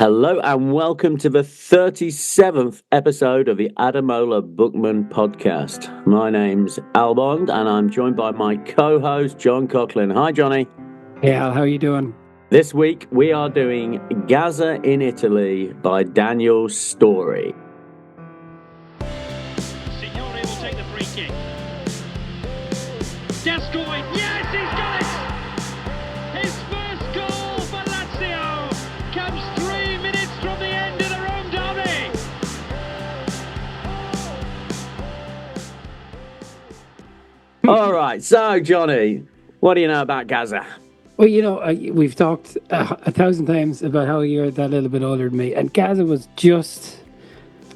Hello and welcome to the 37th episode of the Ademola Bookman podcast. My name's Albond and I'm joined by my co-host John Coughlin. Hi Johnny. Hey Al, how are you doing? This week we are doing Gazza in Italy by Daniel Storey. Signore will take the free kick. Gascoigne, yes, he's got it! His first goal for Lazio comes 3 minutes from the end of the Rome derby. All right, so Johnny, what do you know about Gazza? Well, we've talked a thousand times about how you're that little bit older than me, and Gazza was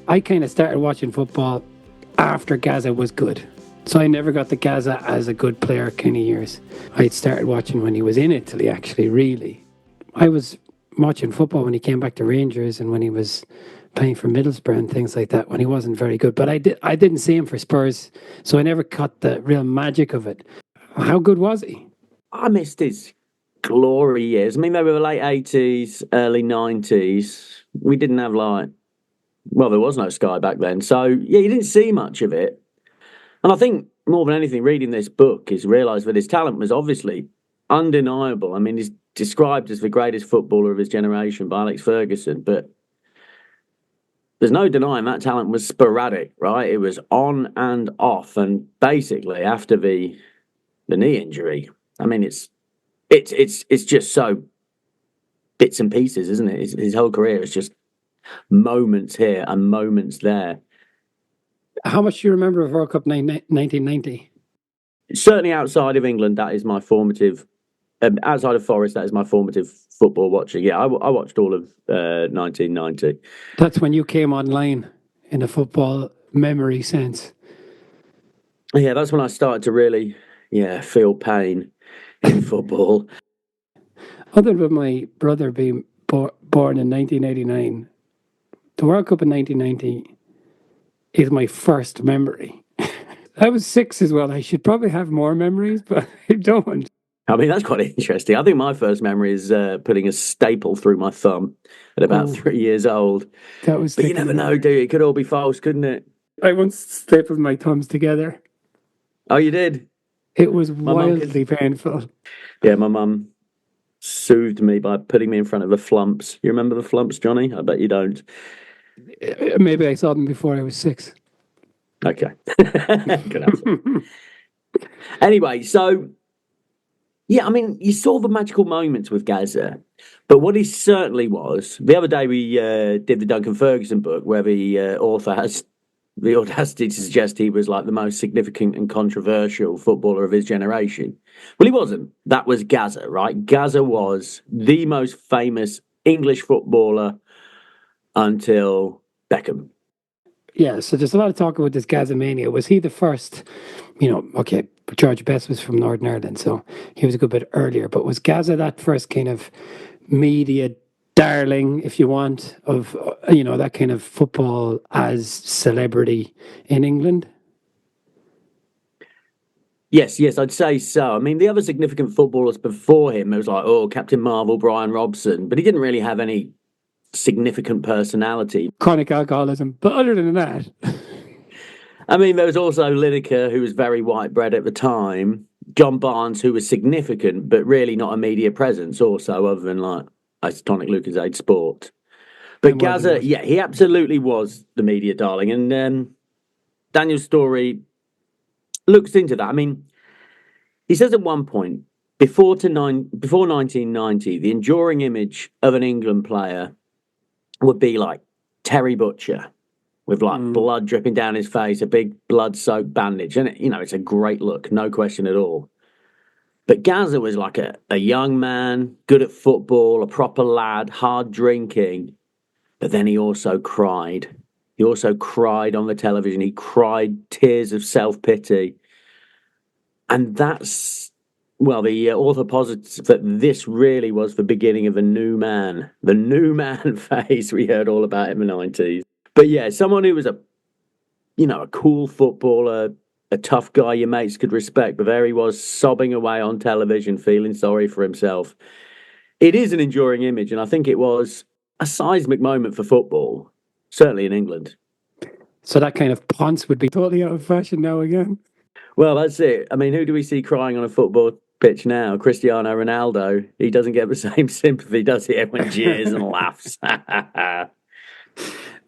I kind of started watching football after Gazza was good. So I never got the Gazza as a good player kind of years. I started watching when he was in Italy, actually, really. I was watching football when he came back to Rangers and when he was playing for Middlesbrough and things like that, when he wasn't very good. But I didn't see him for Spurs, so I never caught the real magic of it. How good was he? I missed his glory years. I mean, they were the late 80s, early 90s. We didn't have there was no Sky back then. So, yeah, you didn't see much of it. And I think more than anything, reading this book is realised that his talent was obviously undeniable. I mean, he's described as the greatest footballer of his generation by Alex Ferguson, but there's no denying that talent was sporadic, right? It was on and off. And basically, after the knee injury, I mean, it's just so bits and pieces, isn't it? His whole career is just moments here and moments there. How much do you remember of World Cup 1990? Certainly outside of England, that is my formative. Outside of Forest, that is my formative football watching. Yeah, I watched all of 1990. That's when you came online in a football memory sense. Yeah, that's when I started to really, feel pain in football. Other than my brother being born in 1989, the World Cup in 1990 is my first memory. I was 6 as well. I should probably have more memories, but I don't. I mean, that's quite interesting. I think my first memory is putting a staple through my thumb at about 3 years old. But you never know, do you? It could all be false, couldn't it? I once stapled my thumbs together. Oh, you did? It was wildly painful. Yeah, my mum soothed me by putting me in front of the flumps. You remember the flumps, Johnny? I bet you don't. Maybe I saw them before I was 6. Okay. Good answer. Anyway, so, yeah, I mean, you saw the magical moments with Gazza, but what he certainly was, the other day we did the Duncan Ferguson book where the author has the audacity to suggest he was like the most significant and controversial footballer of his generation. Well, he wasn't. That was Gazza, right? Gazza was the most famous English footballer until Beckham. Yeah, so there's a lot of talk about this Gazza mania. Was he the first, George Best was from Northern Ireland, so he was a good bit earlier, but was Gazza that first kind of media darling, if you want, of, that kind of football as celebrity in England? Yes, I'd say so. I mean, the other significant footballers before him, it was like, Captain Marvel, Brian Robson, but he didn't really have any significant personality. Chronic alcoholism, but other than that... I mean, there was also Lineker, who was very white bread at the time, John Barnes, who was significant, but really not a media presence also, other than like Isotonic Lucozade Sport. But Gazza, he absolutely was the media darling. And Daniel Storey looks into that. I mean, he says at one point, before 1990, the enduring image of an England player would be like Terry Butcher with blood dripping down his face, a big blood-soaked bandage. And, it's a great look, no question at all. But Gazza was like a young man, good at football, a proper lad, hard drinking. But then he also cried. He also cried on the television. He cried tears of self-pity. And that's, the author posits that this really was the beginning of a new man. The new man phase we heard all about in the 90s. But yeah, someone who was a cool footballer, a tough guy your mates could respect, but there he was sobbing away on television, feeling sorry for himself. It is an enduring image, and I think it was a seismic moment for football, certainly in England. So that kind of ponce would be totally out of fashion now again. Well, that's it. I mean, who do we see crying on a football pitch now? Cristiano Ronaldo. He doesn't get the same sympathy, does he? Everyone jeers and laughs.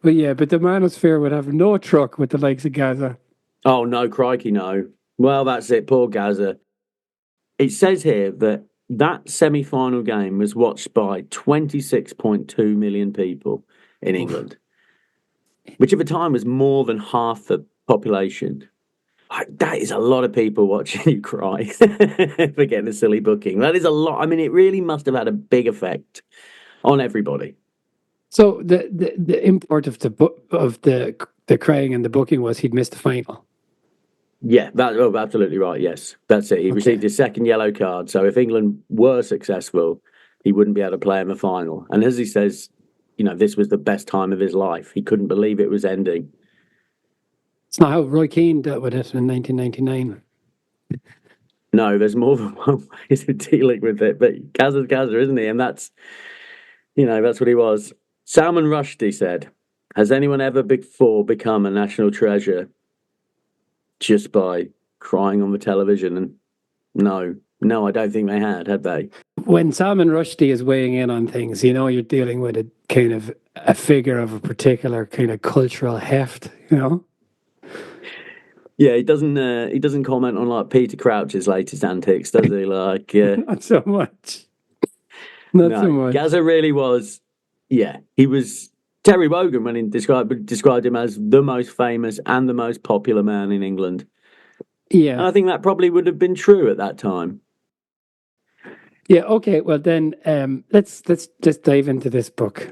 But yeah, but the manosphere would have no truck with the likes of Gazza. Oh, no, crikey, no. Well, that's it. Poor Gazza. It says here that semi-final game was watched by 26.2 million people in England, which at the time was more than half the population. That is a lot of people watching you cry for getting a silly booking. That is a lot. I mean, it really must have had a big effect on everybody. So the import of the crying and the booking was he'd missed the final. Yeah, absolutely right. Yes, that's it. He received his second yellow card. So if England were successful, he wouldn't be able to play in the final. And as he says, this was the best time of his life. He couldn't believe it was ending. It's not how Roy Keane dealt with it in 1999. No, there's more than one way of dealing with it. But Gazza's Gazza, isn't he? And that's what he was. Salman Rushdie said, "Has anyone ever before become a national treasure just by crying on the television?" And no, I don't think they had they? When Salman Rushdie is weighing in on things, you're dealing with a kind of a figure of a particular kind of cultural heft, Yeah, he doesn't comment on like Peter Crouch's latest antics, does he? Like, not so much. Not so much. Gazza really was. Yeah, he was. Terry Wogan, when he described him as the most famous and the most popular man in England. Yeah, and I think that probably would have been true at that time. Yeah. Okay. Well, then let's just dive into this book.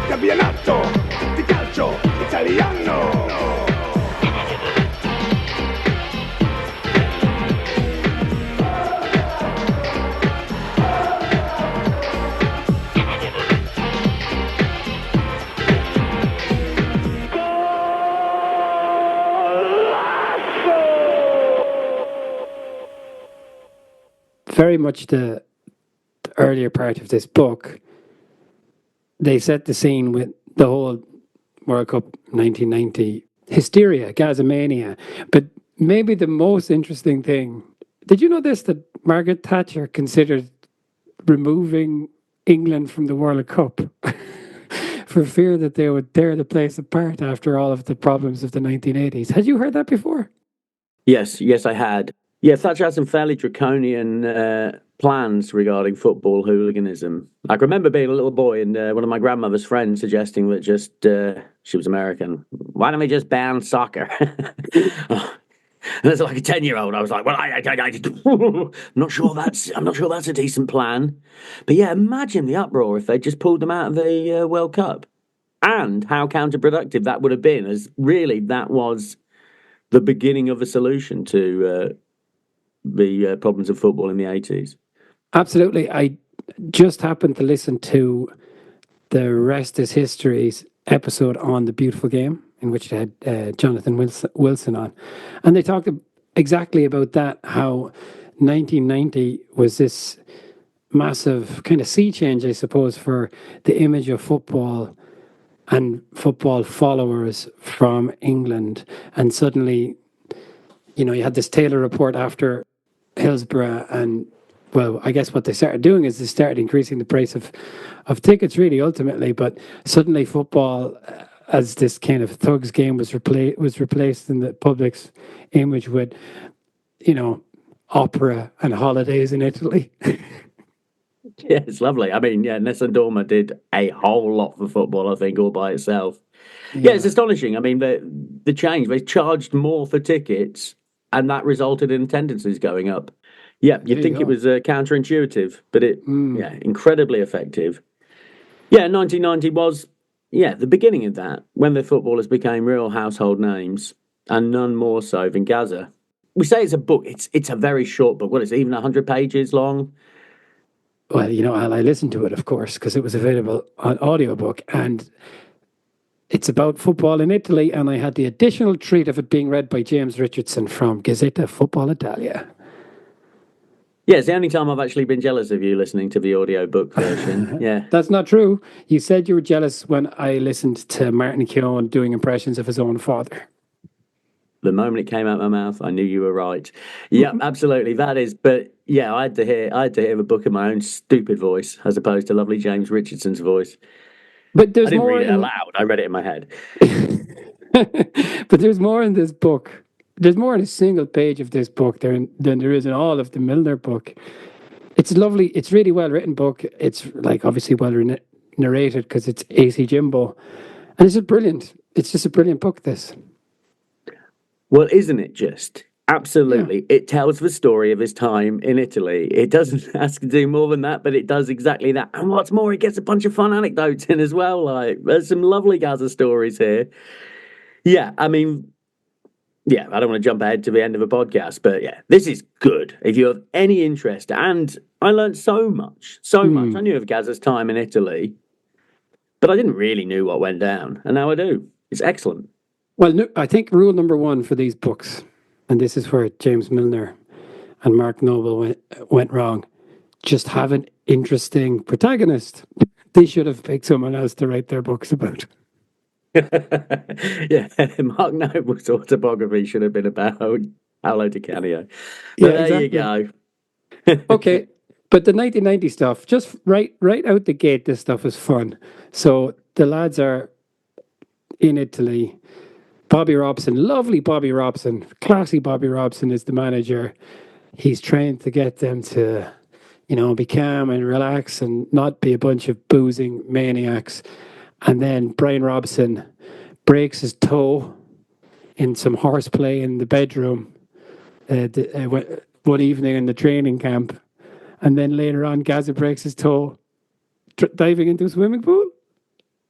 Campionato di calcio italiano. Very much the earlier part of this book, they set the scene with the whole World Cup 1990 hysteria, Gazamania. But maybe the most interesting thing, did you know this, that Margaret Thatcher considered removing England from the World Cup for fear that they would tear the place apart after all of the problems of the 1980s? Had you heard that before? Yes, I had. Yeah, Thatcher had some fairly draconian plans regarding football hooliganism. I remember being a little boy and one of my grandmother's friends suggesting that she was American. Why don't we just ban soccer? And as like a 10-year-old, I was like, well, I'm not sure that's a decent plan. But yeah, imagine the uproar if they just pulled them out of the World Cup, and how counterproductive that would have been. As really, that was the beginning of a solution to the problems of football in the 80s. Absolutely. I just happened to listen to the Rest is History's episode on The Beautiful Game, in which they had Jonathan Wilson on. And they talked exactly about that, how 1990 was this massive kind of sea change, I suppose, for the image of football and football followers from England. And suddenly, you had this Taylor report after Hillsborough, and well, I guess what they started doing is they started increasing the price of tickets, really, ultimately. But suddenly football, as this kind of thugs game, was replaced in the public's image with, opera and holidays in Italy. Yeah, it's lovely. I mean, yeah, Nessun Dorma did a whole lot for football, I think, all by itself. Yeah, it's astonishing. I mean, the change, they charged more for tickets, and that resulted in attendances going up. Yeah, you'd think it was counterintuitive, but incredibly effective. Yeah, 1990 was, the beginning of that, when the footballers became real household names, and none more so than Gazza. We say it's a book. It's a very short book. What is it, even 100 pages long? Well, I listened to it, of course, because it was available on audiobook, and it's about football in Italy, and I had the additional treat of it being read by James Richardson from Gazzetta Football Italia. Yeah, it's the only time I've actually been jealous of you listening to the audiobook version. Yeah. That's not true. You said you were jealous when I listened to Martin Keown doing impressions of his own father. The moment it came out of my mouth, I knew you were right. Yeah, absolutely. That is, but yeah, I had to hear the book in my own stupid voice as opposed to lovely James Richardson's voice. But I there's didn't more read it in, aloud. I read it in my head. but there's more in this book. There's more in a single page of this book than there is in all of the Milner book. It's lovely. It's really well written book. It's like obviously well narrated because it's AC Jimbo, and it's just brilliant. It's just a brilliant book. This. Well, isn't it just? Absolutely. Yeah. It tells the story of his time in Italy. It doesn't ask to do more than that, but it does exactly that. And what's more, it gets a bunch of fun anecdotes in as well. Like, there's some lovely Gazza stories here. Yeah, I mean, yeah, I don't want to jump ahead to the end of the podcast, but yeah, this is good. If you have any interest, and I learned so much. I knew of Gazza's time in Italy, but I didn't really know what went down, and now I do. It's excellent. Well, no, I think rule number one for these books, and this is where James Milner and Mark Noble went wrong, just have an interesting protagonist. They should have picked someone else to write their books about. Yeah, Mark Noble's autobiography should have been about Paolo Di Canio. But Yeah, there exactly. you go. Okay, but the 1990 stuff, just right out the gate, this stuff is fun. So the lads are in Italy. Bobby Robson, lovely Bobby Robson, classy Bobby Robson is the manager. He's trying to get them to, be calm and relax and not be a bunch of boozing maniacs. And then Brian Robson breaks his toe in some horseplay in the bedroom one evening in the training camp. And then later on, Gazza breaks his toe diving into a swimming pool.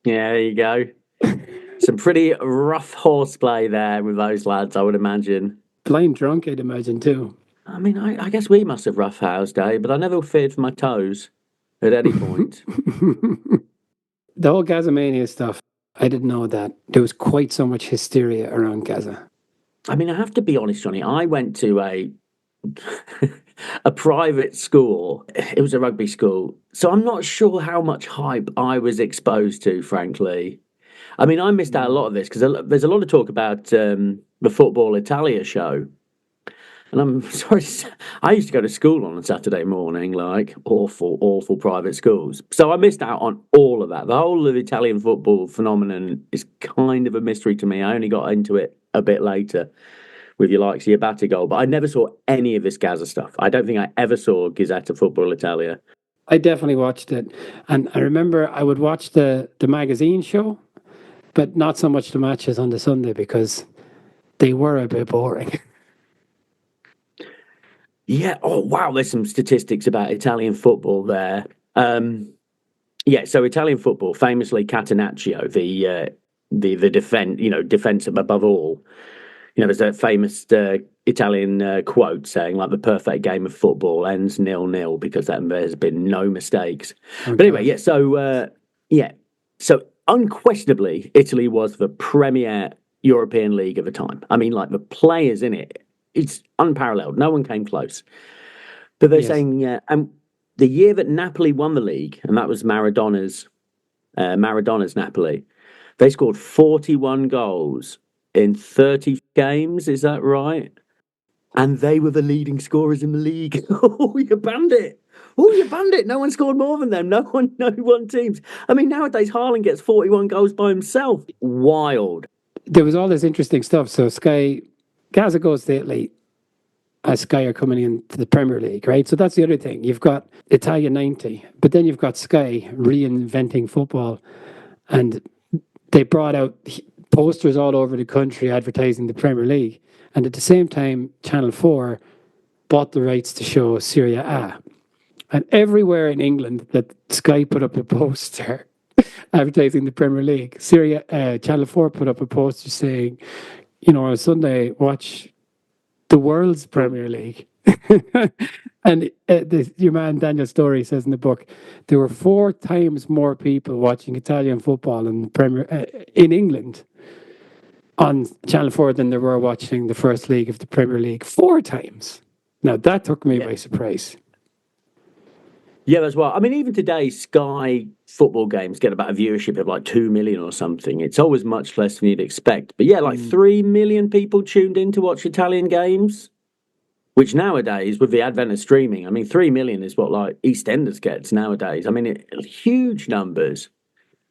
Yeah, there you go. Some pretty rough horseplay there with those lads, I would imagine. Blind drunk, I'd imagine, too. I mean, I guess we must have roughhoused, but I never feared for my toes at any point. The whole Gazamania stuff, I didn't know that. There was quite so much hysteria around Gazza. I mean, I have to be honest, Johnny. I went to a private school. It was a rugby school. So I'm not sure how much hype I was exposed to, frankly. I mean, I missed out a lot of this because there's a lot of talk about the Football Italia show. And I'm sorry, I used to go to school on a Saturday morning, like awful private schools. So I missed out on all of that. The whole of the Italian football phenomenon is kind of a mystery to me. I only got into it a bit later with your likes of your Batigol, but I never saw any of this Gazza stuff. I don't think I ever saw Gazzetta Football Italia. I definitely watched it. And I remember I would watch the magazine show, but not so much the matches on the Sunday because they were a bit boring. Yeah. Oh, wow. There's some statistics about Italian football there. Yeah. So Italian football, famously Catenaccio, the defense above all. There's a famous Italian quote saying like the perfect game of football ends 0-0 because there's been no mistakes. Okay. But anyway, yeah. So unquestionably, Italy was the premier European league at the time. I mean, like the players in it. It's unparalleled. No one came close. But they're saying, and the year that Napoli won the league, and that was Maradona's Napoli, they scored 41 goals in 30 games. Is that right? And they were the leading scorers in the league. Oh, you bandit. No one scored more than them. No one teams. I mean, nowadays, Haaland gets 41 goals by himself. Wild. There was all this interesting stuff. So Gazza goes to Italy as Sky are coming into the Premier League, right? So that's the other thing. You've got Italia 90, but then you've got Sky reinventing football. And they brought out posters all over the country advertising the Premier League. And at the same time, Channel 4 bought the rights to show Serie A. And everywhere in England that Sky put up a poster advertising the Premier League, Channel 4 put up a poster saying, on Sunday, watch the world's Premier League. And your man Daniel Storey says in the book, there were 4 times more people watching Italian football in England on Channel 4 than there were watching the first league of the Premier League. 4 times. Now, that took me by surprise. Yeah, as well. I mean, even today, Sky football games get about a viewership of like 2 million or something. It's always much less than you'd expect. But yeah, like 3 million people tuned in to watch Italian games, which nowadays, with the advent of streaming, I mean, 3 million is what like EastEnders gets nowadays. I mean, huge numbers.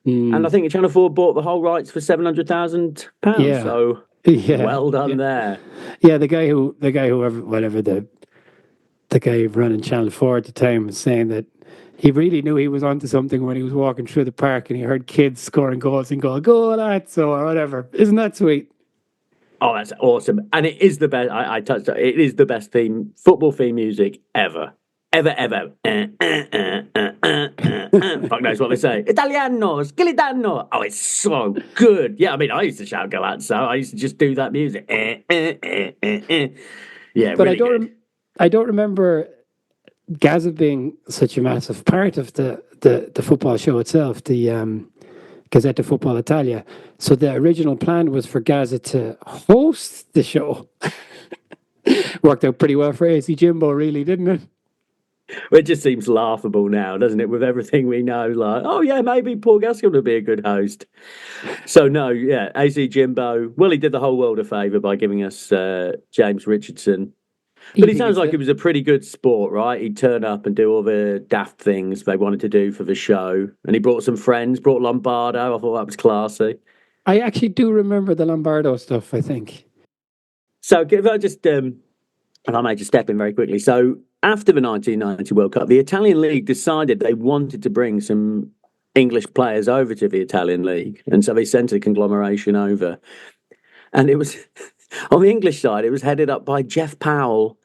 And I think Channel 4 bought the whole rights for £700,000. Yeah. So Yeah. well done there. Yeah, the guy who whatever the guy running Channel 4 at the time was saying that he really knew he was onto something when he was walking through the park and he heard kids scoring goals and go lads, or whatever. Isn't that sweet? Oh, that's awesome. And it is the best. I touched it. It is the best football theme music ever. Ever. Fuck knows what they say. Italiano, Skilitano. Oh, it's so good. Yeah, I mean, I used to shout go out, so I used to just do that music. Yeah, but really I don't remember Gazza being such a massive part of the football show itself, the Gazzetta Football Italia. So the original plan was for Gazza to host the show. Worked out pretty well for AC Jimbo, really, didn't it? It just seems laughable now, doesn't it? With everything we know, like, oh yeah, maybe Paul Gascoigne would be a good host. So no, yeah, AC Jimbo. Well, he did the whole world a favour by giving us James Richardson. But he sounds like it was a pretty good sport, right? He'd turn up and do all the daft things they wanted to do for the show. And he brought some friends, brought Lombardo. I thought that was classy. I actually do remember the Lombardo stuff, I think. So if I just, if I may just step in very quickly. So after the 1990 World Cup, the Italian League decided they wanted to bring some English players over to the Italian League. And so they sent a conglomeration over. And it was, on the English side, it was headed up by Jeff Powell,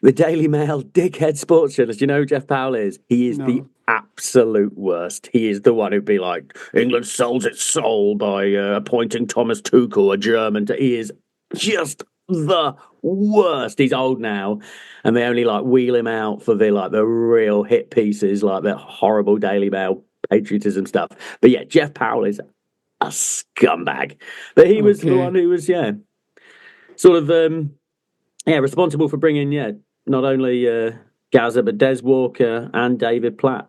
the Daily Mail dickhead sports journalist. You know who Jeff Powell is? He is the absolute worst. He is the one who'd be like, England sold its soul by appointing Thomas Tuchel, a German. He is just the worst. He's old now, and they only like wheel him out for the real hit pieces, like the horrible Daily Mail patriotism stuff. But yeah, Jeff Powell is a scumbag. But he was the one who was sort of responsible for bringing not only Gazza but Des Walker and David Platt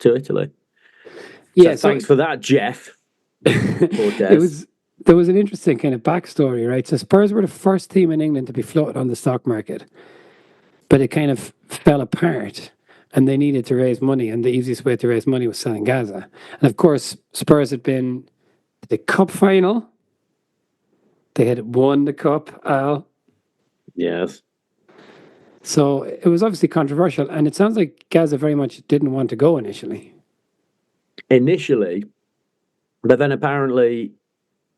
to Italy. Yeah, so thanks for that, Jeff. Or Des. There was an interesting kind of backstory, right? So Spurs were the first team in England to be floated on the stock market, but it kind of fell apart and they needed to raise money, and the easiest way to raise money was selling Gazza. And of course, Spurs had been to the cup final. They had won the cup, Al. Yes. So it was obviously controversial, and it sounds like Gazza very much didn't want to go initially. But then apparently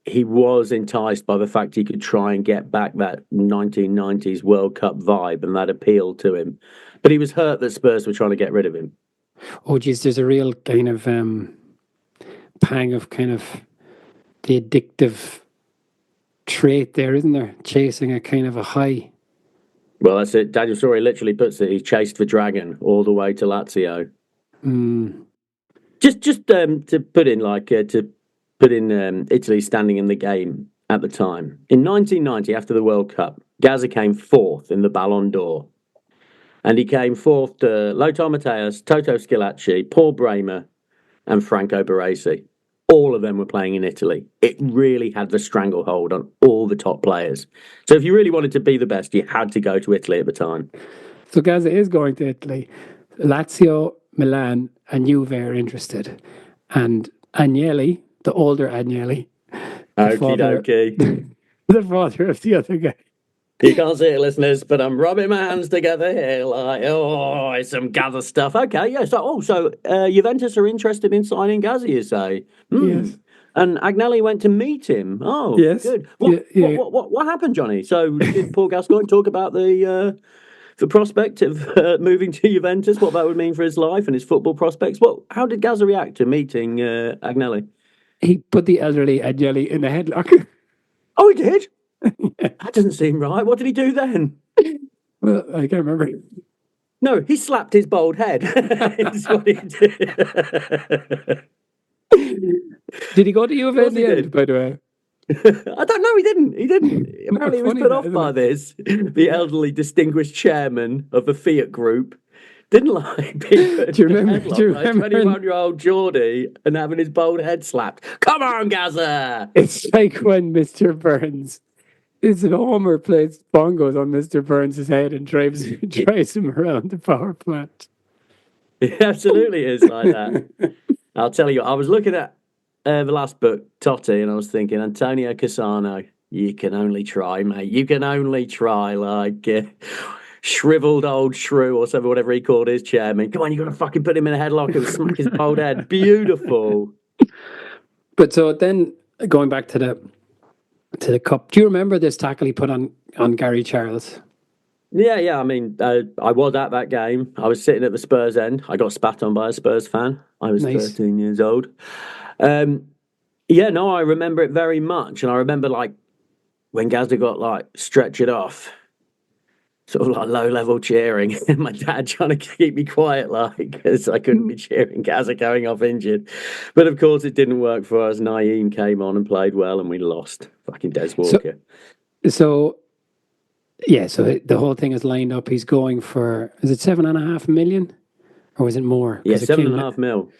he was enticed by the fact he could try and get back that 1990s World Cup vibe, and that appealed to him. But he was hurt that Spurs were trying to get rid of him. Oh, geez, there's a real kind of pang of kind of the addictive trait there, isn't there? Chasing a kind of a high. Well, that's it. Daniel Storey literally puts it. He chased the dragon all the way to Lazio. Just to put in Italy standing in the game at the time. In 1990, after the World Cup, Gazza came fourth in the Ballon d'Or. And he came fourth to Lothar Matthäus, Toto Schillaci, Paul Bremer, and Franco Baresi. All of them were playing in Italy. It really had the stranglehold on all the top players. So if you really wanted to be the best, you had to go to Italy at the time. So Gazza is going to Italy. Lazio, Milan, and Juve are interested. And Agnelli, the older Agnelli, Okie the father of the other guy. You can't see it, listeners, but I'm rubbing my hands together here like, it's some Gazza stuff. Okay, yeah. So Juventus are interested in signing Gazza, you say? Yes. And Agnelli went to meet him. Oh, yes. Good. What happened, Johnny? So did Paul Gascoigne talk about the prospect of moving to Juventus, what that would mean for his life and his football prospects? How did Gazza react to meeting Agnelli? He put the elderly Agnelli in a headlock. Oh, he did? That doesn't seem right. What did he do then? Well, I can't remember. No, he slapped his bald head. That's what he did. Did he go to Juve in the end, by the way? I don't know. He didn't. Apparently, he was put off by this. The elderly, distinguished chairman of the Fiat Group Didn't like being put Do you in a remember- headlock do you by a remember- 21-year-old Geordie and having his bald head slapped. Come on, Gazza! It's like when Mr. Burns, it's an Homer plays bongos on Mr. Burns' head and drives him around the power plant. It absolutely is like that. I'll tell you, I was looking at the last book, Totti, and I was thinking, Antonio Cassano, you can only try, mate. You can only try, like shriveled old shrew or something, whatever he called his chairman. Come on, you got to fucking put him in a headlock and smack his bald head. Beautiful. But so then going back to the cup, do you remember this tackle he put on Gary Charles? Yeah. I mean, I was at that game. I was sitting at the Spurs end. I got spat on by a Spurs fan. I was Nice. 13 years old. I remember it very much. And I remember, like, when Gazza got, like, stretchered off, sort of like low-level cheering, and my dad trying to keep me quiet, like, because I couldn't be cheering Gazza going off injured. But, of course, it didn't work for us. Naeem came on and played well, and we lost. Fucking Des Walker. So the whole thing is lined up. He's going for, is it 7.5 million? Or was it more? Yeah, 7.5 mil.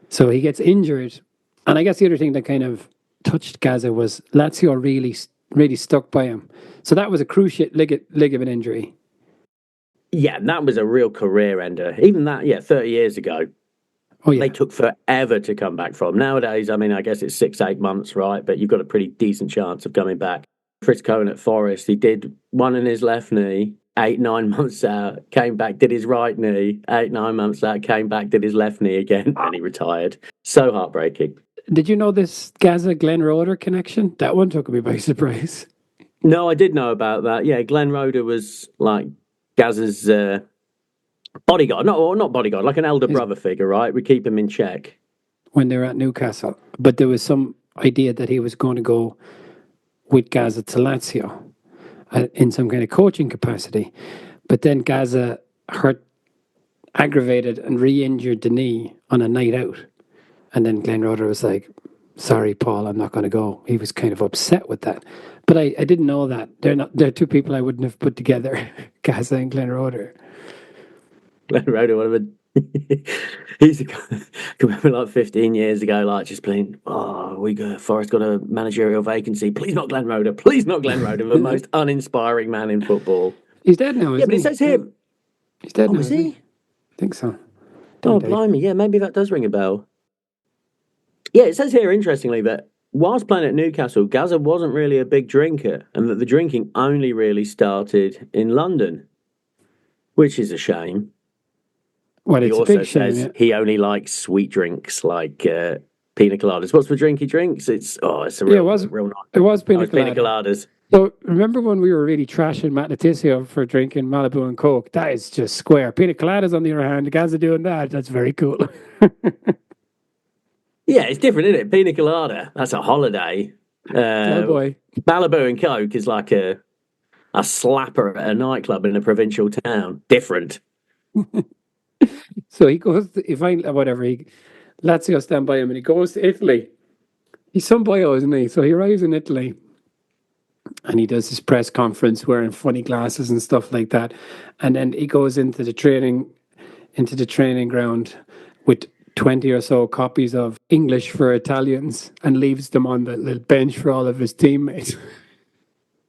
So he gets injured. And I guess the other thing that kind of touched Gazza was Lazio really stuck by him. So that was a cruciate ligament injury. Yeah, and that was a real career ender. Even that, 30 years ago. Oh, yeah. They took forever to come back from. Nowadays, I mean, I guess it's 6-8 months, right? But you've got a pretty decent chance of coming back. Chris Cohen at Forest, he did one in his left knee, 8-9 months out, came back, did his right knee, 8-9 months out, came back, did his left knee again, and he retired. So heartbreaking. Did you know this Gazza Glenn Roeder connection? That one took me by surprise. No, I did know about that. Yeah, Glenn Roeder was like Gazza's bodyguard. Not bodyguard, like an elder brother figure, right? We keep him in check. When they were at Newcastle. But there was some idea that he was going to go with Gazza to Lazio in some kind of coaching capacity. But then Gazza aggravated and re-injured the knee on a night out. And then Glenn Roeder was like, sorry, Paul, I'm not going to go. He was kind of upset with that. But I didn't know that. They're two people I wouldn't have put together, Gazza and Glenn Roeder. Glenn Roeder, one of the... He's a guy, I remember like 15 years ago, like just playing, Forest got a managerial vacancy. Please not Glenn Roeder. Please not Glenn Roeder, the most uninspiring man in football. He's dead now, isn't he? Yeah, but it says here... He's dead now, is isn't he? I think so. Oh, blimey. Yeah, maybe that does ring a bell. Yeah, it says here, interestingly, that whilst playing at Newcastle, Gazza wasn't really a big drinker and that the drinking only really started in London, which is a shame. Well, He it's a also big shame. says Yeah. he only likes sweet drinks like pina coladas. What's the drink he drinks? It's a real, it was real nice. It was pina Pina colada. coladas. So remember when we were really trashing Matt Letizia for drinking Malibu and Coke? That is just square. Pina coladas, on the other hand, the guys are doing that. That's very cool. Yeah, it's different, isn't it? Pina colada, that's a holiday. Oh boy. Malibu and Coke is like a slapper at a nightclub in a provincial town. Different. So he goes, Lazio stand by him and he goes to Italy. He's some boyo, isn't he? So he arrives in Italy and he does his press conference wearing funny glasses and stuff like that. And then he goes into the training ground with 20 or so copies of English for Italians and leaves them on the little bench for all of his teammates.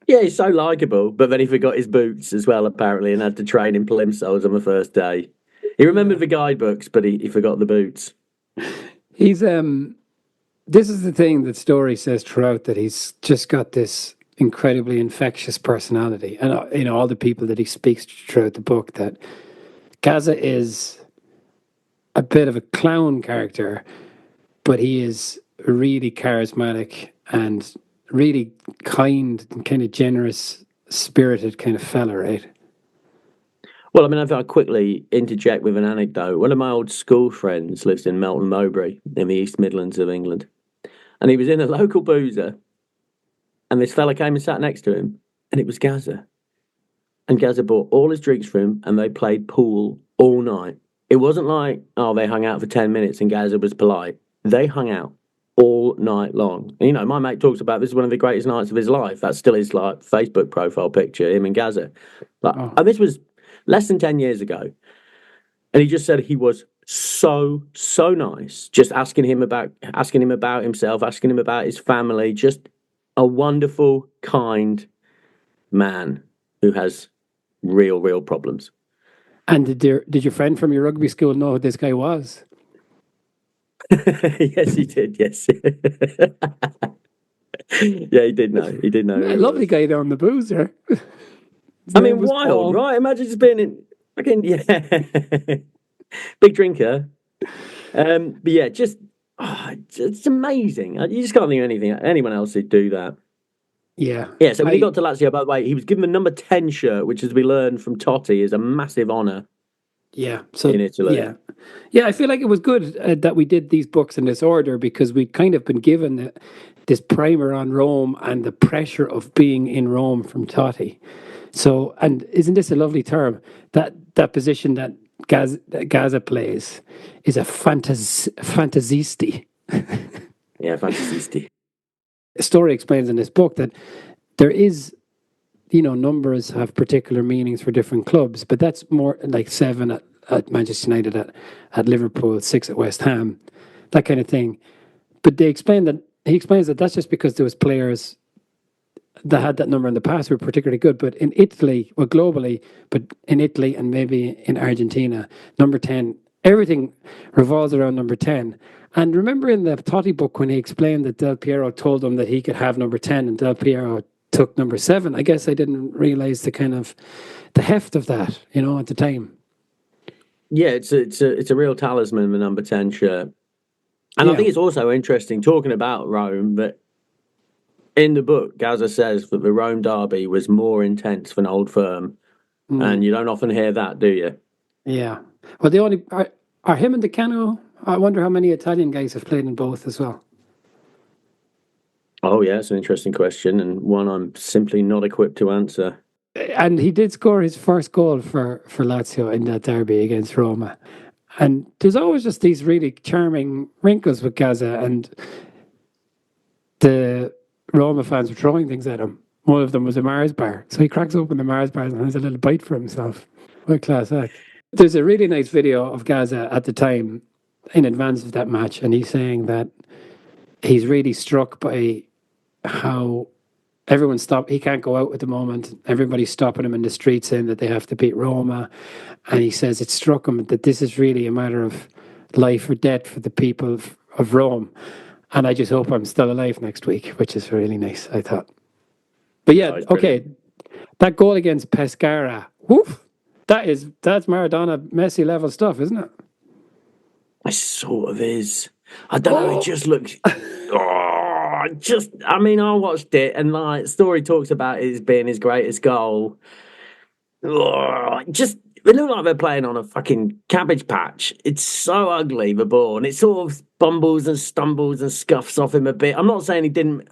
Yeah, he's so likeable, but then he forgot his boots as well, apparently, and had to train in plimsolls on the first day. He remembered the guidebooks, but he forgot the boots. He's this is the thing that Storey says throughout, that he's just got this incredibly infectious personality, and all the people that he speaks to throughout the book, that Gazza is a bit of a clown character, but he is really charismatic and really kind and kind of generous spirited kind of fella, right? Well, I mean, if I quickly interject with an anecdote, one of my old school friends lives in Melton Mowbray in the East Midlands of England. And he was in a local boozer, and this fella came and sat next to him, and it was Gazza. And Gazza bought all his drinks for him, and they played pool all night. It wasn't like, they hung out for 10 minutes and Gazza was polite. They hung out all night long. And, my mate talks about this is one of the greatest nights of his life. That's still his Facebook profile picture, him and Gazza. And this was less than 10 years ago. And he just said he was so nice, just asking him about himself, asking him about his family, just a wonderful, kind man who has real problems. And did your friend from your rugby school know who this guy was? Yes, he did. Yes. Yeah, he did know. He did know. A lovely guy down the boozer. I mean, wild, right? Imagine just being in fucking big drinker. But yeah, it's amazing. You just can't think of anyone else who'd do that. Yeah. Yeah, so when he got to Lazio, by the way, he was given the number 10 shirt, which, as we learned from Totti, is a massive honour. Yeah, so in Italy. Yeah. I feel like it was good that we did these books in this order, because we'd kind of been given this primer on Rome and the pressure of being in Rome from Totti. So, and isn't this a lovely term? That position that Gazza plays is a fantasisti. Yeah, fantasisti. Storey explains in this book that there is, numbers have particular meanings for different clubs, but that's more like 7 at Manchester United, at Liverpool, 6 at West Ham, that kind of thing. But he explains that that's just because there was players that had that number in the past who were particularly good. But in Italy, well, globally, but in Italy and maybe in Argentina, number 10, everything revolves around number 10. And remember in the Totti book when he explained that Del Piero told him that he could have number 10 and Del Piero took number 7. I guess I didn't realize the heft of that, at the time. Yeah, it's a real talisman, the number 10 shirt. And I think it's also interesting, talking about Rome, that in the book, Gazza says that the Rome derby was more intense than Old Firm. And you don't often hear that, do you? Yeah. Well, the only are him and Decano. I wonder how many Italian guys have played in both as well. Oh, yeah, it's an interesting question, and one I'm simply not equipped to answer. And he did score his first goal for Lazio in that derby against Roma. And there's always just these really charming wrinkles with Gazza, and the Roma fans were throwing things at him. One of them was a Mars bar. So he cracks open the Mars bars and has a little bite for himself. What a class act. There's a really nice video of Gazza at the time, in advance of that match, and he's saying that he's really struck by how everyone stopped. He can't go out at the moment. Everybody's stopping him in the street saying that they have to beat Roma. And he says it struck him that this is really a matter of life or death for the people of Rome. And I just hope I'm still alive next week, which is really nice, I thought. But yeah, okay. That goal against Pescara, woof, that's Maradona Messi level stuff, isn't it? It sort of is. I don't know, it just looks... I watched it, and like Storey talks about it as being his greatest goal. It looked like they're playing on a fucking cabbage patch. It's so ugly, the ball, and it sort of bumbles and stumbles and scuffs off him a bit. I'm not saying he didn't...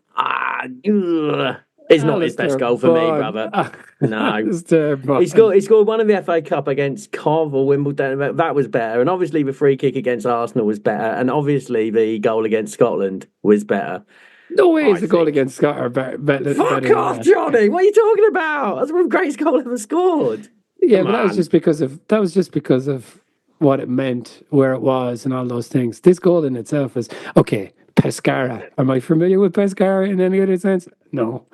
It's not his best goal for me, brother. No. He scored one in the FA Cup against Cov or Wimbledon. That was better. And obviously the free kick against Arsenal was better. And obviously the goal against Scotland was better. No way is the goal against Scotland better. Fuck off, Johnny. What are you talking about? That's the greatest goal ever scored. Yeah, but that was just because of what it meant, where it was, and all those things. This goal in itself is okay. Pescara. Am I familiar with Pescara in any other sense? No.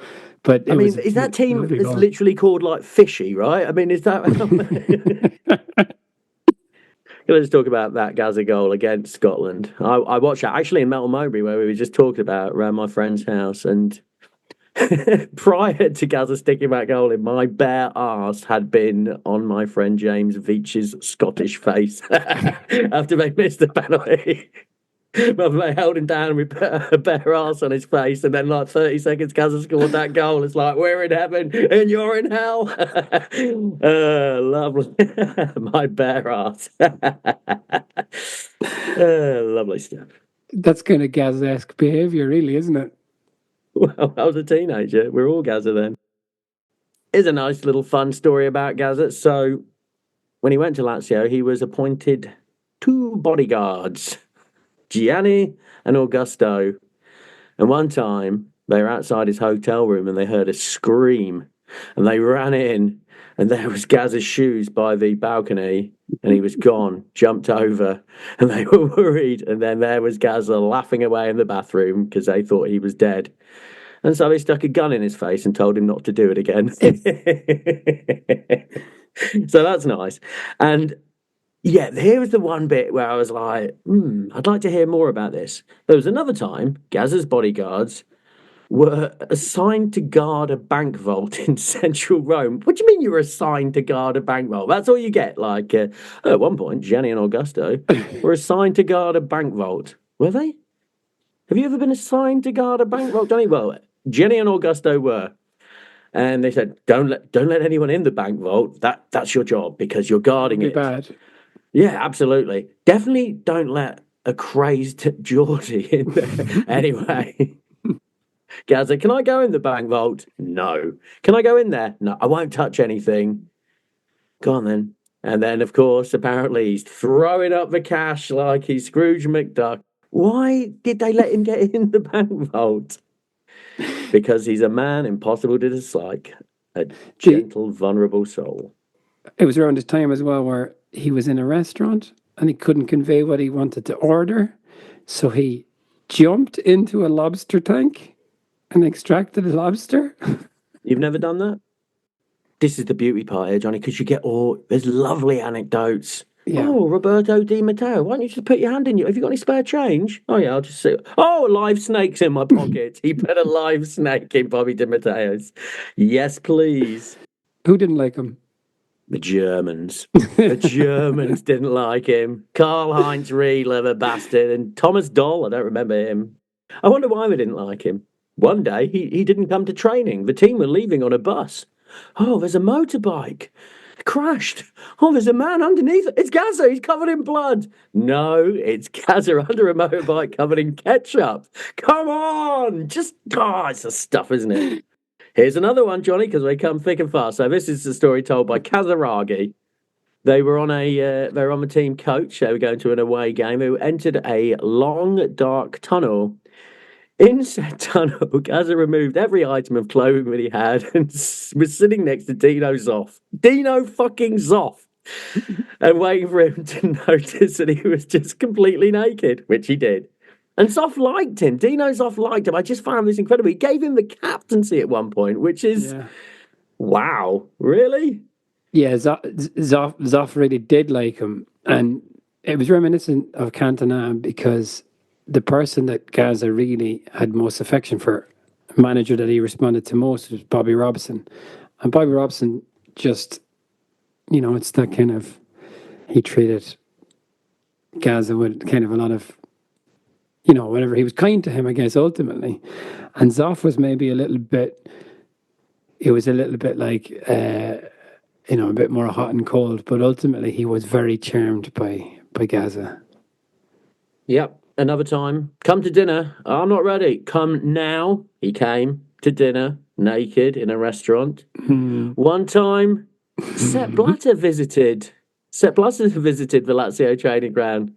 But is that team is literally called like Fishy, right? I mean, is that... Let's talk about that Gazza goal against Scotland. I watched that actually in Melton Mowbray, where we were just talking about around my friend's house, and prior to Gazza sticking that goal in, my bare arse had been on my friend James Veach's Scottish face after they missed the penalty. But they held him down with a bare arse on his face, and then like 30 seconds Gazza scored that goal. It's like, we're in heaven and you're in hell. Lovely. My bare arse. Lovely stuff. That's kind of Gazza-esque behaviour, really, isn't it? Well, I was a teenager. We're all Gazza then. Here's a nice little fun story about Gazza. So when he went to Lazio, he was appointed 2 bodyguards, Gianni and Augusto. And one time they were outside his hotel room and they heard a scream, and they ran in, and there was Gazza's shoes by the balcony, and he was gone, jumped over, and they were worried. And then there was Gazza laughing away in the bathroom because they thought he was dead. And so they stuck a gun in his face and told him not to do it again. So that's nice. And yeah, here was the one bit where I was like, I'd like to hear more about this. There was another time Gazza's bodyguards were assigned to guard a bank vault in central Rome. What do you mean you were assigned to guard a bank vault? That's all you get. Like, at one point, Jenny and Augusto were assigned to guard a bank vault. Were they? Have you ever been assigned to guard a bank vault, Johnny? Well, Jenny and Augusto were. And they said, don't let anyone in the bank vault. That's your job because you're guarding it. Bad. Yeah, absolutely. Definitely don't let a crazed Geordie in there. Anyway. Gazza, can I go in the bank vault? No. Can I go in there? No, I won't touch anything. Go on then. And then, of course, apparently he's throwing up the cash like he's Scrooge McDuck. Why did they let him get in the bank vault? Because he's a man impossible to dislike, a gentle, vulnerable soul. It was around this time as well where he was in a restaurant and he couldn't convey what he wanted to order. So he jumped into a lobster tank and extracted a lobster. You've never done that? This is the beauty part here, Johnny, because you get there's lovely anecdotes. Yeah. Oh, Roberto Di Matteo, why don't you just put your hand in have you got any spare change? Oh, yeah, I'll just see. Oh, live snake's in my pocket. He put a live snake in Bobby Di Matteo's. Yes, please. Who didn't like him? The Germans. The Germans didn't like him. Karl-Heinz Riedler, the bastard, and Thomas Doll, I don't remember him. I wonder why they didn't like him. One day, he didn't come to training. The team were leaving on a bus. Oh, there's a motorbike. It crashed. Oh, there's a man underneath it. It's Gazza. He's covered in blood. No, it's Gazza under a motorbike covered in ketchup. Come on. It's the stuff, isn't it? Here's another one, Johnny, because they come thick and fast. So this is the story told by Kazaragi. They were on the team coach. They were going to an away game. They entered a long, dark tunnel. In said tunnel, Gazza removed every item of clothing that he had and was sitting next to Dino Zoff. Dino fucking Zoff! And waiting for him to notice that he was just completely naked, which he did. And Zoff liked him. Dino Zoff liked him. I just found this incredible. He gave him the captaincy at one point, which is... Yeah. Wow. Really? Yeah, Zoff really did like him. And it was reminiscent of Cantona because... the person that Gazza really had most affection for, the manager that he responded to most was Bobby Robson. And Bobby Robson just, it's that kind of, he treated Gazza with kind of a lot of, whatever. He was kind to him, I guess, ultimately. And Zoff was maybe a little bit like, a bit more hot and cold. But ultimately, he was very charmed by Gazza. Yep. Another time, come to dinner. I'm not ready. Come now. He came to dinner naked in a restaurant. One time, Sepp Blatter visited. Sepp Blatter visited the Lazio training ground.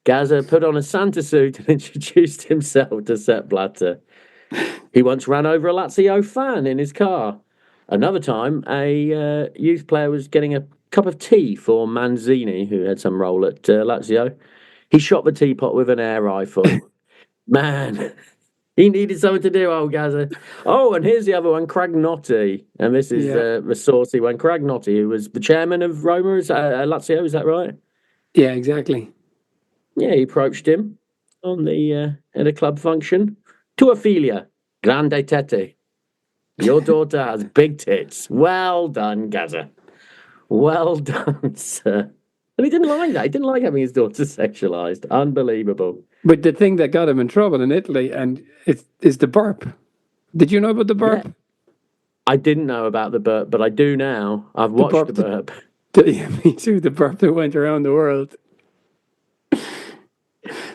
Gazza put on a Santa suit and introduced himself to Sepp Blatter. He once ran over a Lazio fan in his car. Another time, a youth player was getting a cup of tea for Manzini, who had some role at Lazio. He shot the teapot with an air rifle. Man, he needed something to do, old Gazza. Oh, and here's the other one, Cragnotti. And this is the saucy one. Cragnotti, who was the chairman of Roma, Lazio, is that right? Yeah, exactly. Yeah, he approached him on at a club function. Tua figlia, grande tette. Your daughter has big tits. Well done, Gazza. Well done, sir. And he didn't like that. He didn't like having his daughter sexualized. Unbelievable. But the thing that got him in trouble in Italy is the burp. Did you know about the burp? Yeah. I didn't know about the burp, but I do now. I've watched the burp. Me too. The burp that went around the world.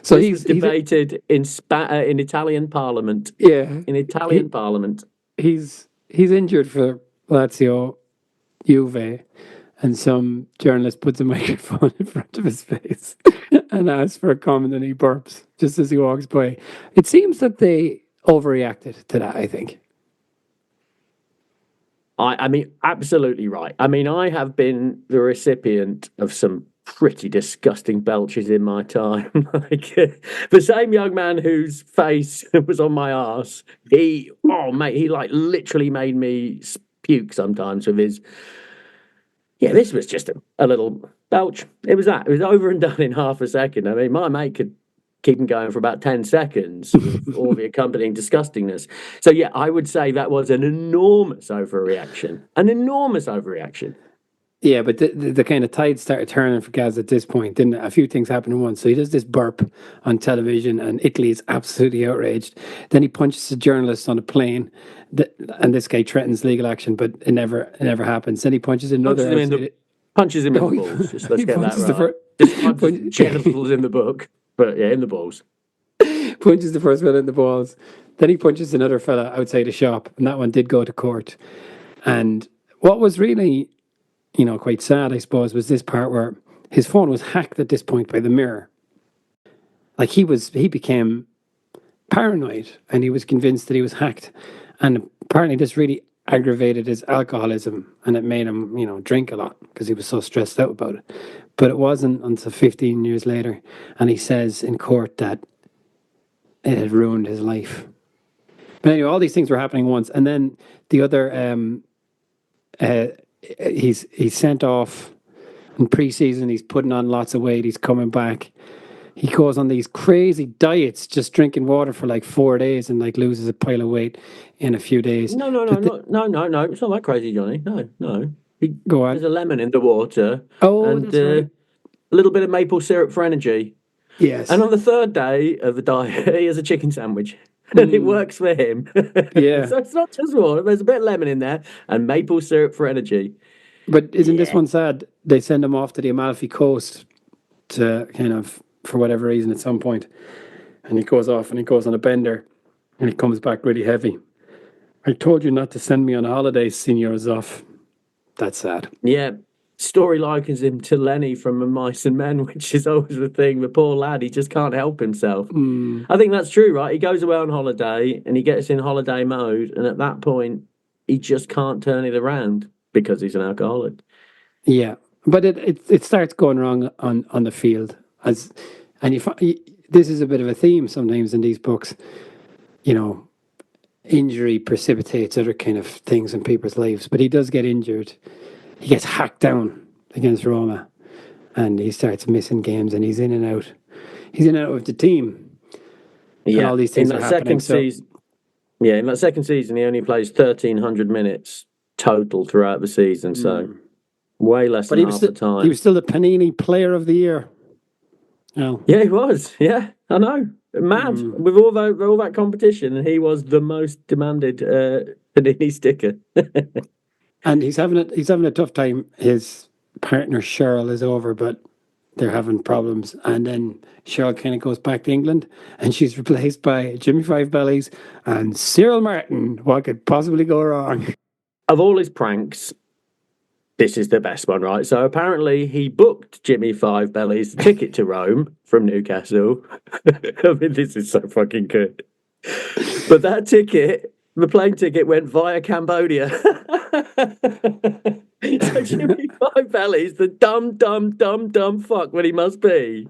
So he's debated in Italian Parliament. Yeah, in Italian Parliament. He's injured for Lazio, Juve. And some journalist puts a microphone in front of his face and asks for a comment, and he burps just as he walks by. It seems that they overreacted to that, I think. I mean, absolutely right. I mean, I have been the recipient of some pretty disgusting belches in my time. Like the same young man whose face was on my arse, oh mate, he like literally made me puke sometimes with his. Yeah, this was just a little belch. It was that. It was over and done in half a second. I mean, my mate could keep him going for about 10 seconds with all the accompanying disgustingness. So, yeah, I would say that was an enormous overreaction. An enormous overreaction. Yeah, but the kind of tide started turning for Gaz at this point. Then a few things happened at once. So he does this burp on television, and Italy is absolutely outraged. Then he punches a journalist on a plane, and this guy threatens legal action, but it never happens. Then he punches another. Punches him in the balls. Just let's get that right. Just punches genitals in the book, but yeah, in the balls. Punches the first one in the balls. Then he punches another fella outside a shop, and that one did go to court. And what was really, quite sad, I suppose, was this part where his phone was hacked at this point by the Mirror. Like he became paranoid, and he was convinced that he was hacked. And apparently this really aggravated his alcoholism, and it made him, drink a lot because he was so stressed out about it. But it wasn't until 15 years later, and he says in court that it had ruined his life. But anyway, all these things were happening once, and then the other, he's sent off in pre-season. He's putting on lots of weight. He's coming back. He goes on these crazy diets, just drinking water for like 4 days, and like loses a pile of weight in a few days. No. It's not that crazy, Johnny. No. Go on. There's a lemon in the water. Oh, and that's right. A little bit of maple syrup for energy. Yes. And on the third day of the diet, he has a chicken sandwich. And it works for him. Yeah. So it's not just water. There's a bit of lemon in there and maple syrup for energy. But isn't this one sad? They send him off to the Amalfi Coast to kind of, for whatever reason, at some point. And he goes off and he goes on a bender and he comes back really heavy. I told you not to send me on a holiday, Signor Zoff. That's sad. Yeah. Story likens him to Lenny from Mice and Men, which is always the thing. The poor lad, he just can't help himself. I think that's true, right? He goes away on holiday and he gets in holiday mode. And at that point, he just can't turn it around because he's an alcoholic. Yeah. But it starts going wrong on the field. This is a bit of a theme sometimes in these books. Injury precipitates other kind of things in people's lives. But he does get injured. He gets hacked down against Roma, and he starts missing games, and he's in and out. He's in and out of the team. Yeah, and all these things are happening. In that second season, he only plays 1,300 minutes total throughout the season, so way less than half the time. He was still the Panini Player of the Year. Oh. Yeah, he was. Yeah, I know. Mad with all that competition, and he was the most demanded Panini sticker. And he's having a tough time. His partner Cheryl is over, but they're having problems. And then Cheryl kind of goes back to England, and she's replaced by Jimmy Five Bellies and Cyril Martin. What could possibly go wrong? Of all his pranks, this is the best one, right? So apparently he booked Jimmy Five Bellies' ticket to Rome from Newcastle. I mean, this is so fucking good. But that ticket, the plane ticket, went via Cambodia. So Jimmy Five Bellies, the dumb fuck when he must be,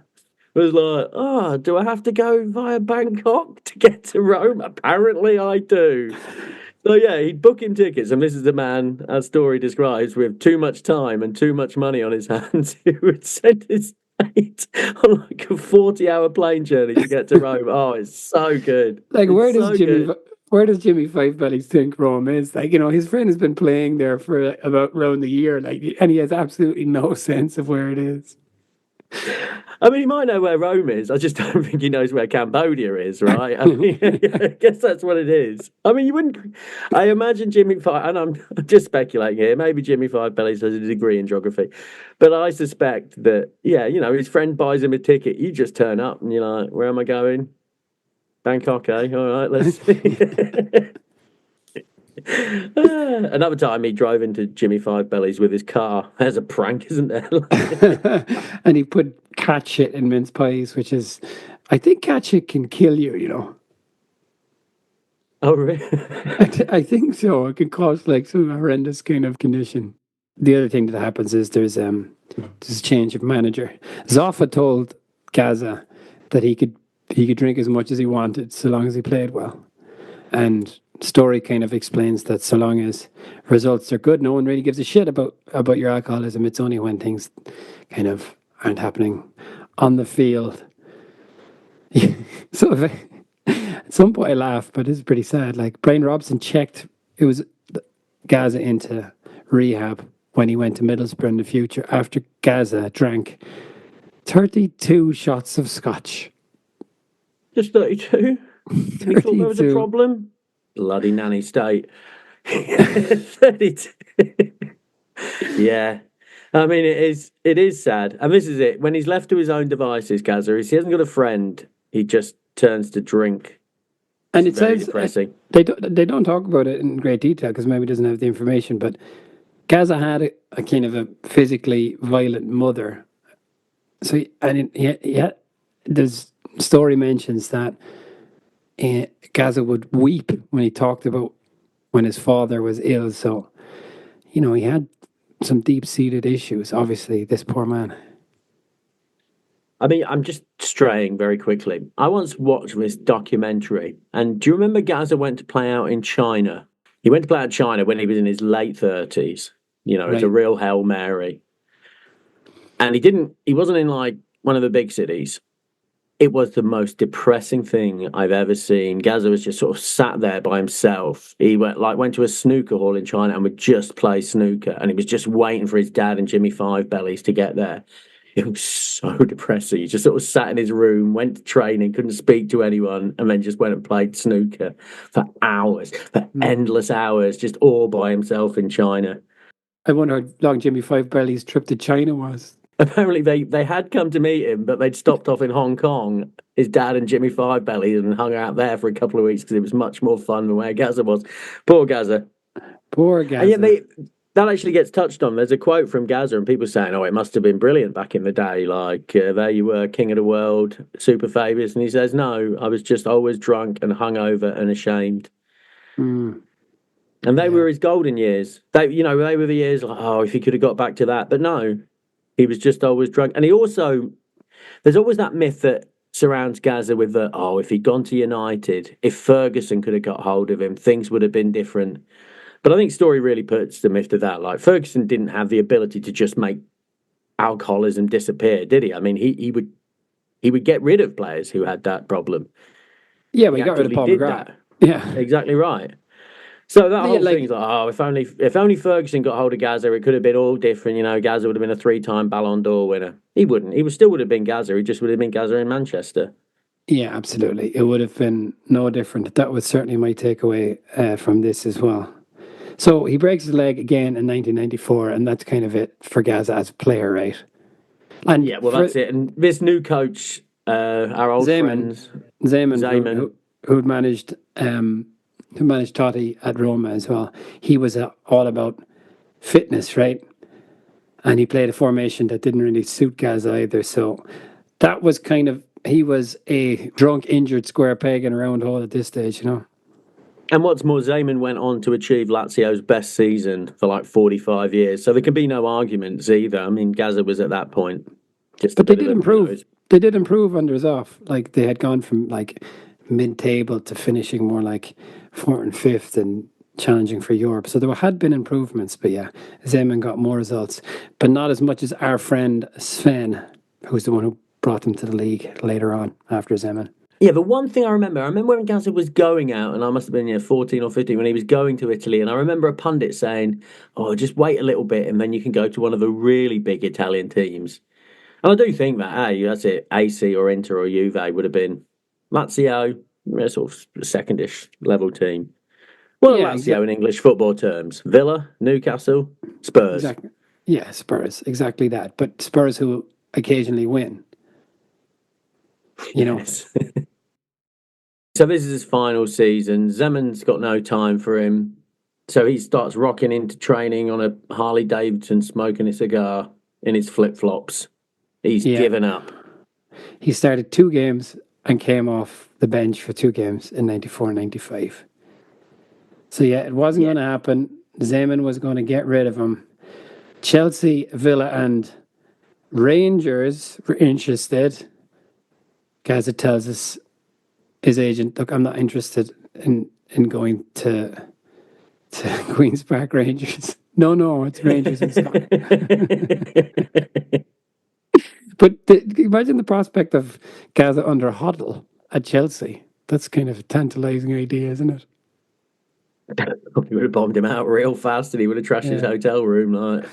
was like, do I have to go via Bangkok to get to Rome? Apparently I do. So yeah, he'd book him tickets, and this is the man, as Storey describes, with too much time and too much money on his hands, who would send his mate on like a 40-hour plane journey to get to Rome. Oh, it's so good. Like, where does Jimmy Five Bellies think Rome is? Like, his friend has been playing there for about around a year, like, and he has absolutely no sense of where it is. I mean, he might know where Rome is. I just don't think he knows where Cambodia is, right? I mean, I guess that's what it is. I mean, you wouldn't. I imagine Jimmy Five, and I'm just speculating here. Maybe Jimmy Five Bellies has a degree in geography, but I suspect that, his friend buys him a ticket. You just turn up, and you're like, "Where am I going? Bangkok, eh? All right, let's see." Another time he drove into Jimmy Five Bellies with his car. There's a prank, isn't there? And he put cat shit in mince pies, which is, I think cat shit can kill you, Oh, really? I think so. It can cause like some horrendous kind of condition. The other thing that happens is there's a change of manager. Zoffa told Gazza that he could drink as much as he wanted so long as he played well. And Story kind of explains that so long as results are good, no one really gives a shit about your alcoholism. It's only when things kind of aren't happening on the field. So at some point I laugh, but it's pretty sad. Like Brian Robson checked, it was Gazza into rehab when he went to Middlesbrough in the future after Gazza drank 32 shots of scotch. Just 32? You thought there was a 32. problem? Bloody nanny state. 32. Yeah. I mean, it is sad. And this is it. When he's left to his own devices, Gazza, he hasn't got a friend. He just turns to drink. And it's it very says depressing. They don't talk about it in great detail because maybe he doesn't have the information. But Gazza had a kind of a physically violent mother. So the story mentions that Gazza would weep when he talked about when his father was ill. So, he had some deep-seated issues. Obviously, this poor man. I mean, I'm just straying very quickly. I once watched this documentary, and do you remember Gazza went to play out in China? He went to play out in China when he was in his late 30s. It's a real Hail Mary. And he wasn't in like one of the big cities. It was the most depressing thing I've ever seen. Gazza was just sort of sat there by himself. He went to a snooker hall in China and would just play snooker. And he was just waiting for his dad and Jimmy Five Bellies to get there. It was so depressing. He just sort of sat in his room, went to training, couldn't speak to anyone, and then just went and played snooker for hours, for endless hours, just all by himself in China. I wonder how long Jimmy Five Bellies' trip to China was. Apparently they had come to meet him, but they'd stopped off in Hong Kong, his dad and Jimmy Five Bellies, and hung out there for a couple of weeks because it was much more fun than where Gazza was. Poor Gazza. Poor Gazza. And yeah, that actually gets touched on. There's a quote from Gazza and people saying, oh, it must have been brilliant back in the day. Like, there you were, king of the world, super famous. And he says, no, I was just always drunk and hungover and ashamed. Mm. And they were his golden years. They were the years like, oh, if he could have got back to that. But no, he was just always drunk. And there's always that myth that surrounds Gazza with if he'd gone to United, if Ferguson could have got hold of him, things would have been different. But I think Story really puts the myth to that. Like, Ferguson didn't have the ability to just make alcoholism disappear, did he? I mean, he would get rid of players who had that problem. Yeah, we got rid of Paul McGrath. Yeah, exactly right. So that whole thing's like, if only Ferguson got hold of Gazza, it could have been all different. Gazza would have been a 3-time Ballon d'Or winner. He wouldn't. He still would have been Gazza. He just would have been Gazza in Manchester. Yeah, absolutely. It would have been no different. That was certainly my takeaway from this as well. So he breaks his leg again in 1994, and that's kind of it for Gazza as a player, right? And yeah, well, that's it. And this new coach, our old friends, Zeman, who managed Totti at Roma as well. He was all about fitness, right? And he played a formation that didn't really suit Gazza either. So that was kind of, he was a drunk, injured square peg in a round hole at this stage, And what's more, Zeman went on to achieve Lazio's best season for like 45 years. So there can be no arguments either. I mean, Gazza was at that point. But they did improve. They did improve under Zoff. Like, they had gone from like mid-table to finishing more like 4th and 5th and challenging for Europe. So there had been improvements. But yeah, Zeman got more results. But not as much as our friend Sven, who's the one who brought them to the league later on after Zeman. Yeah, but one thing I remember when Gazza was going out, and I must have been 14 or 15 when he was going to Italy, and I remember a pundit saying, oh, just wait a little bit and then you can go to one of the really big Italian teams. And I do think that, that's it, AC or Inter or Juve would have been Lazio, sort of secondish level team. Well, yeah, Lazio in English football terms. Villa, Newcastle, Spurs. Exactly. Yeah, Spurs, exactly that. But Spurs who occasionally win. Yes. So this is his final season. Zeman's got no time for him. So he starts rocking into training on a Harley Davidson, smoking a cigar in his flip-flops. He's given up. He started 2 games and came off the bench for 2 games in 94 and 95. So yeah, it wasn't going to happen. Zeman was going to get rid of him. Chelsea, Villa, and Rangers were interested. Gazza tells us his agent, look, I'm not interested in going to Queen's Park Rangers. No, it's Rangers in Scotland. But imagine the prospect of Gazza under Hoddle at Chelsea. That's kind of a tantalising idea, isn't it? He would have bombed him out real fast and he would have trashed his hotel room. Like,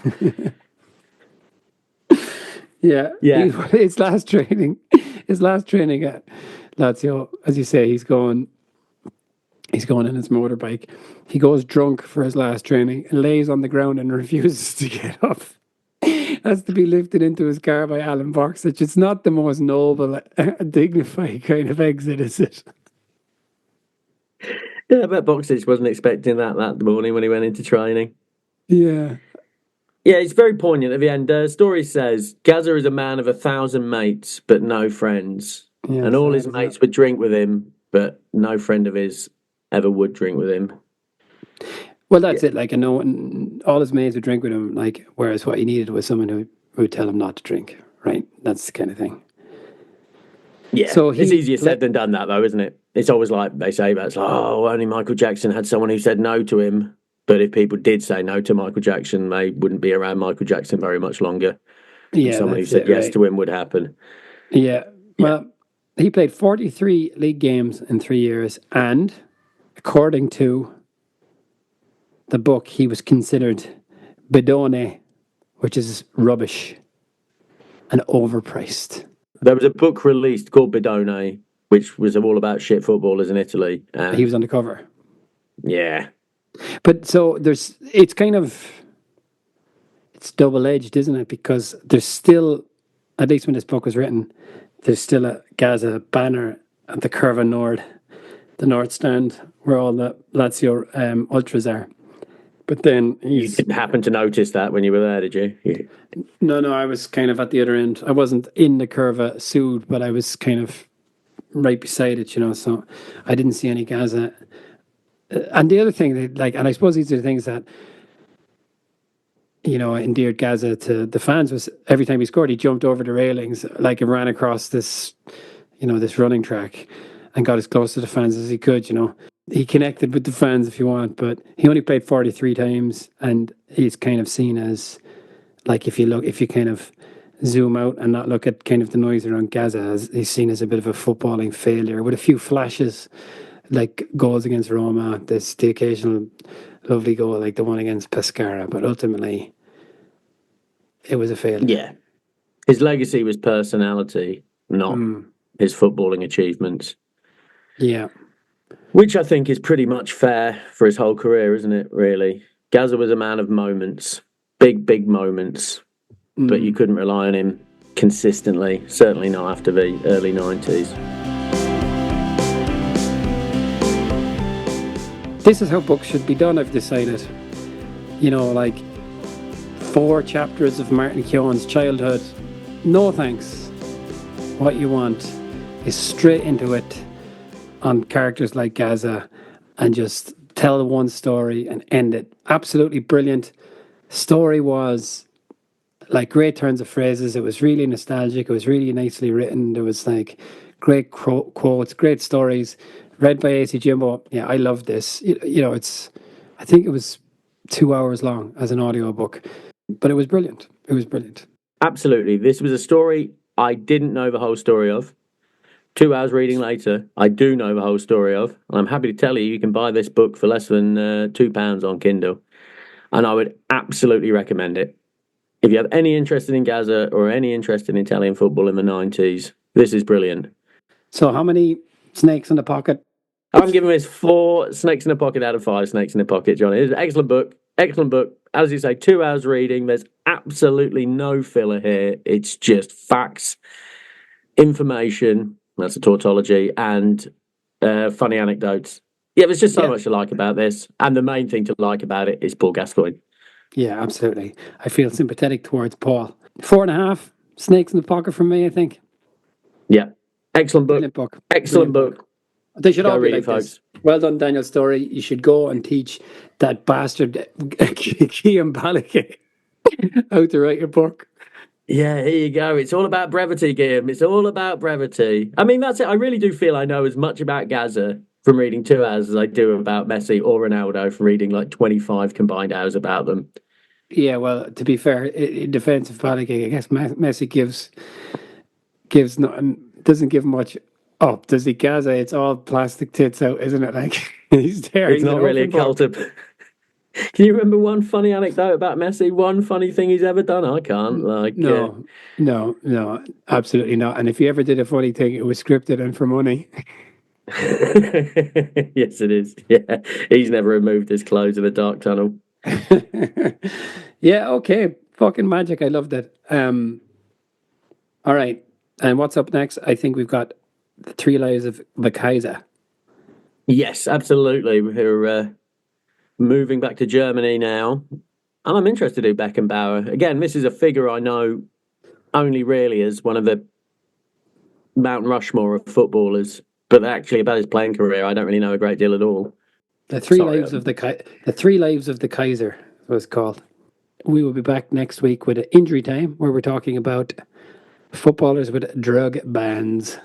yeah. His last training at Lazio, as you say, he's going in his motorbike. He goes drunk for his last training and lays on the ground and refuses to get up. Has to be lifted into his car by Alan Boxage. It's not the most noble, dignified kind of exit, is it? Yeah, I bet Boxage wasn't expecting that morning when he went into training. Yeah. Yeah, it's very poignant at the end. Story says, Gazza is a man of 1,000 mates, but no friends. Yeah, and all his mates would drink with him, but no friend of his ever would drink with him. Well, that's it. Like, all his mates would drink with him, like, whereas what he needed was someone who would tell him not to drink, right? That's the kind of thing. Yeah, so it's easier said than done, that, though, isn't it? It's always like they say that, it's like, oh, only Michael Jackson had someone who said no to him. But if people did say no to Michael Jackson, they wouldn't be around Michael Jackson very much longer. Yeah, someone who said yes to him would happen. Yeah, well, he played 43 league games in 3 years, and according to the book, he was considered bidone, which is rubbish and overpriced. There was a book released called Bidone, which was all about shit footballers in Italy. He was on the cover. Yeah. But so it's double-edged, isn't it? Because there's still, at least when this book was written, there's still a Gazza banner at the Curva Nord, the North Stand, where all the Lazio ultras are. But then you didn't happen to notice that when you were there, did you? No, I was kind of at the other end. I wasn't in the Curva suit, but I was kind of right beside it, so I didn't see any Gazza. And the other thing, and I suppose these are the things that, endeared Gazza to the fans, was every time he scored, he jumped over the railings, like he ran across this, this running track and got as close to the fans as he could, He connected with the fans, if you want, but he only played 43 times, and he's kind of seen as, like, if you kind of zoom out and not look at kind of the noise around Gazza, he's seen as a bit of a footballing failure with a few flashes, like goals against Roma, the occasional lovely goal like the one against Pescara, but ultimately it was a failure. Yeah. His legacy was personality, not his footballing achievements. Yeah. Which I think is pretty much fair for his whole career, isn't it, really? Gazza was a man of moments, big moments, but you couldn't rely on him consistently, certainly not after the early 90s. This is how books should be done, I've decided. Like 4 chapters of Martin Keown's childhood. No thanks. What you want is straight into it on characters like Gazza and just tell one story and end it. Absolutely brilliant. Story was like great turns of phrases. It was really nostalgic. It was really nicely written. There was like great quotes, great stories. Read by AC Jimbo. Yeah, I love this. I think it was 2 hours long as an audiobook, but it was brilliant. It was brilliant. Absolutely. This was a story I didn't know the whole story of. 2 hours reading later, I do know the whole story of. And I'm happy to tell you can buy this book for less than £2 on Kindle. And I would absolutely recommend it. If you have any interest in Gazza or any interest in Italian football in the 90s, this is brilliant. So how many snakes in the pocket? I'm giving this 4 snakes in the pocket out of 5 snakes in the pocket, Johnny. It's an excellent book. Excellent book. As you say, 2 hours reading. There's absolutely no filler here. It's just facts, information, that's a tautology, and funny anecdotes. Yeah, there's just so much to like about this. And the main thing to like about it is Paul Gascoigne. Yeah, absolutely. I feel sympathetic towards Paul. 4.5 snakes in the pocket from me, I think. Yeah. Excellent book. Excellent book. They should Go all be read like it, folks. this. Well done, Daniel Storey. You should go and teach that bastard Cian Ballaghy how to write a book. Yeah, here you go. It's all about brevity, Guillaume. It's all about brevity. I mean, that's it. I really do feel I know as much about Gazza from reading 2 hours as I do about Messi or Ronaldo from reading like 25 combined hours about them. Yeah, well, to be fair, in defense of Ballaghy, I guess Messi gives doesn't give much up, does he? Gazza, it's all plastic tits out, isn't it? Like he's there. It's not really a cult of. Can you remember one funny anecdote about Messi? One funny thing he's ever done? I can't. Like No, absolutely not. And if you ever did a funny thing, it was scripted and for money. Yes, it is. Yeah, he's never removed his clothes in a dark tunnel. Yeah, okay. Fucking magic. I loved it. All right. And what's up next? I think we've got the 3 Lives of the Kaiser. Yes, absolutely. We're moving back to Germany now. And I'm interested in Beckenbauer. Again, this is a figure I know only really as one of the Mount Rushmore of footballers. But actually about his playing career, I don't really know a great deal at all. The 3 Lives of the 3 Lives of the Kaiser was called. We will be back next week with Injury Time, where we're talking about footballers with drug bans.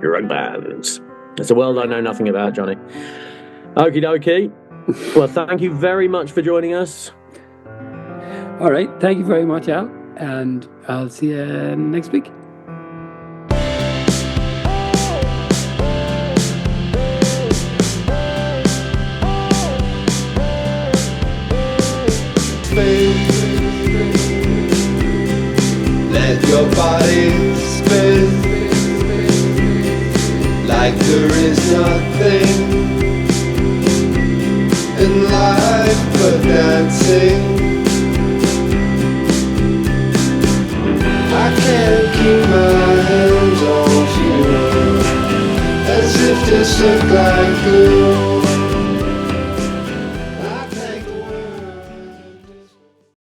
Drug bans. It's a world I know nothing about, Johnny. Okie dokie. Well, thank you very much for joining us. All right. Thank you very much, Al. And I'll see you next week. Let your body spin like there is nothing in life but dancing. I can't keep my hands off you, as if this look like glue.